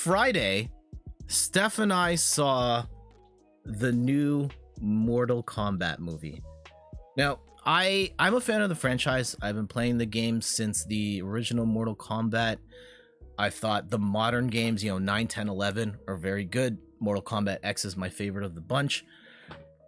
Friday, Steph and I saw the new Mortal Kombat movie. Now, I'm a fan of the franchise. I've been playing the game since the original Mortal Kombat. I thought the modern games, 9, 10, 11 are very good. Mortal Kombat X is my favorite of the bunch.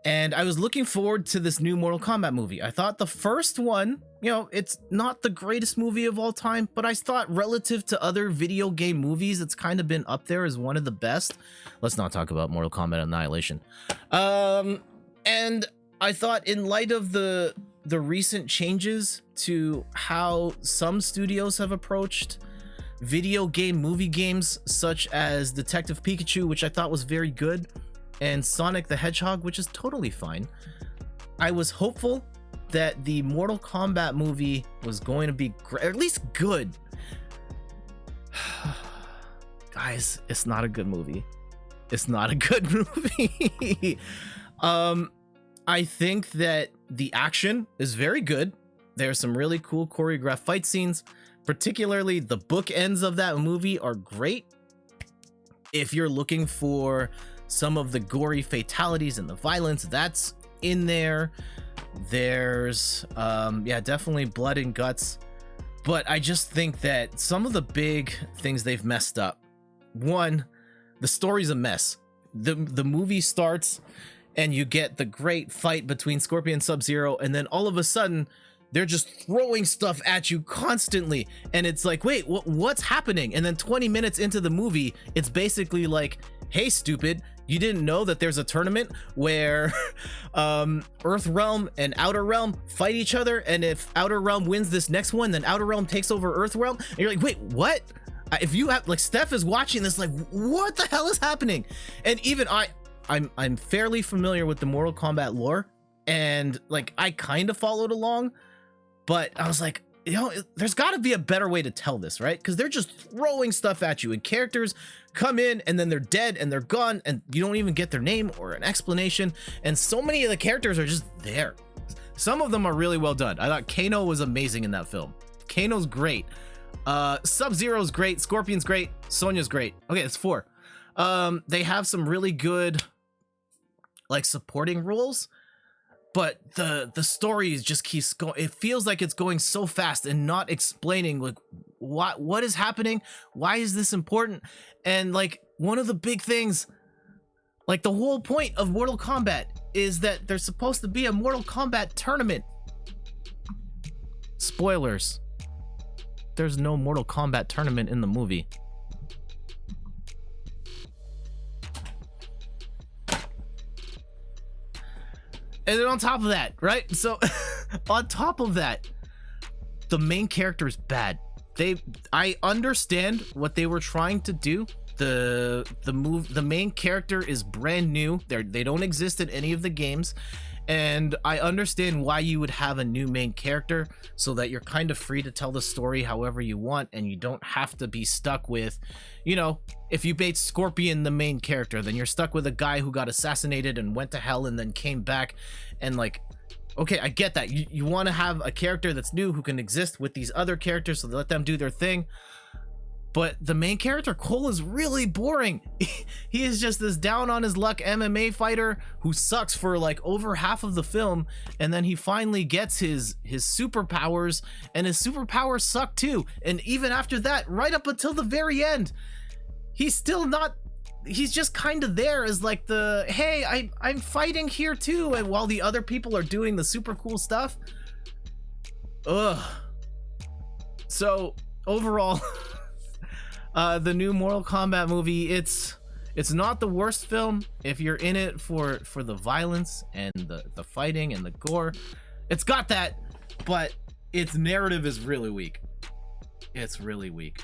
And I was looking forward to this new Mortal Kombat movie. I thought the first one, it's not the greatest movie of all time, but I thought relative to other video game movies, it's kind of been up there as one of the best. Let's not talk about Mortal Kombat Annihilation. And I thought in light of the recent changes to how some studios have approached video game movie games, such as Detective Pikachu, which I thought was very good, and Sonic the Hedgehog, which is totally fine, I was hopeful that the Mortal Kombat movie was going to be or at least good. Guys, it's not a good movie. It's not a good movie. I think that the action is very good. There's some really cool choreographed fight scenes. Particularly the bookends of that movie are great. If you're looking for some of the gory fatalities and the violence, that's in there. There's definitely blood and guts. But I just think that some of the big things they've messed up. One, the story's a mess. The movie starts and you get the great fight between Scorpion and Sub-Zero, and then all of a sudden they're just throwing stuff at you constantly, and it's like, wait, what's happening? And then 20 minutes into the movie, it's basically like, hey, stupid, you didn't know that there's a tournament where Earth Realm and Outer Realm fight each other, and if Outer Realm wins this next one, then Outer Realm takes over Earth Realm? And you're like, wait, what? If you have, like, Steph is watching this, like, what the hell is happening? And even I'm fairly familiar with the Mortal Kombat lore, and like I kind of followed along, but I was like, there's got to be a better way to tell this, right? Because they're just throwing stuff at you, and characters come in and then they're dead and they're gone, and you don't even get their name or an explanation. And so many of the characters are just there. Some of them are really well done. I thought Kano was amazing in that film. Kano's great. Sub-Zero's great. Scorpion's great. Sonya's great. Okay, it's 4. They have some really good like supporting roles, but the story just keeps going. It feels like it's going so fast and not explaining like what is happening, why is this important. And like one of the big things, like the whole point of Mortal Kombat is that there's supposed to be a Mortal Kombat tournament. Spoilers, there's no Mortal Kombat tournament in the movie. And then on top of that, right? So on top of that, the main character is bad. I understand what they were trying to do. The main character is brand new. They don't exist in any of the games. And I understand why you would have a new main character, so that you're kind of free to tell the story however you want, and you don't have to be stuck with, if you made Scorpion the main character, then you're stuck with a guy who got assassinated and went to hell and then came back. And like, okay, I get that. You want to have a character that's new who can exist with these other characters, so let them do their thing. But the main character, Cole, is really boring. He is just this down on his luck MMA fighter who sucks for like over half of the film, and then he finally gets his superpowers, and his superpowers suck too. And even after that, right up until the very end, he's still not. He's just kind of there as like the, hey, I'm fighting here too, and while the other people are doing the super cool stuff. Ugh. So overall. The new Mortal Kombat movie, it's not the worst film if you're in it for the violence and the fighting and the gore. It's got that, but its narrative is really weak. It's really weak.